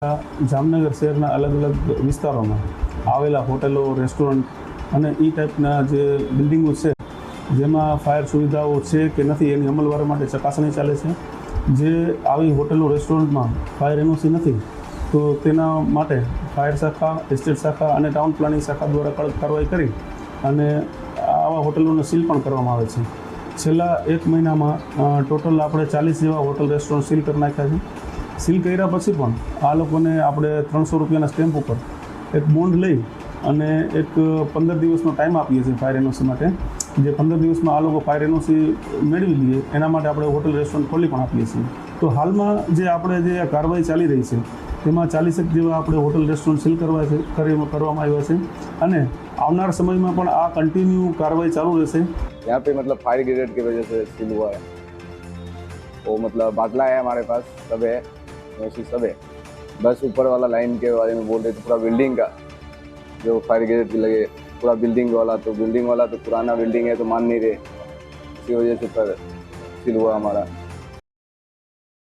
જામનગર શહેરના અલગ અલગ વિસ્તારોમાં આવેલા હોટલો, રેસ્ટોરન્ટ અને એ ટાઈપના જે બિલ્ડિંગો છે જેમાં ફાયર સુવિધાઓ છે કે નથી એની અમલવારી માટે ચકાસણી ચાલે છે. જે આવી હોટલો, રેસ્ટોરન્ટમાં ફાયર એનઓસી નથી તો તેના માટે ફાયર શાખા, એસ્ટેટ શાખા અને ટાઉન પ્લાનિંગ શાખા દ્વારા કડક કાર્યવાહી કરી અને આવા હોટલોને સીલ પણ કરવામાં આવે છે. છેલ્લા 1 મહિનામાં ટોટલ આપણે 40 જેવા હોટલ, રેસ્ટોરન્ટ સીલ કરી નાખ્યા છે. સીલ કર્યા પછી પણ આ લોકોને આપણે 300 રૂપિયાના સ્ટેમ્પ ઉપર એક બોન્ડ લઈ અને એક 15 દિવસનો ટાઈમ આપીએ છીએ ફાયર એનઓસી માટે. જે 15 દિવસમાં આ લોકો ફાયર એનઓસી મેળવી લઈએ એના માટે આપણે હોટલ, રેસ્ટોરન્ટ ખોલી પણ આપીએ છીએ. તો હાલમાં જે આપણે જે કાર્યવાહી ચાલી રહી છે તેમાં 40 જેવા આપણે હોટલ, રેસ્ટોરન્ટ સીલ કરવામાં આવ્યા છે અને આવનાર समयમાં પણ આ कंटिन्यू कार्रवाई चालू रहશે. यहाँ पे मतलब फायर ब्रिगेड की वजह से सील हुआ है. वो मतलब बाटला है हमारे पास, सब है, वैसी सब है. बस ऊपर वाला लाइन के बारे में बोल रहे थे पूरा बिल्डिंग का जो फायर ब्रिगेड की लगे, पूरा बिल्डिंग वाला तो पुराना बिल्डिंग है तो मान नहीं रहे, इसी वजह से पर सील हुआ हमारा.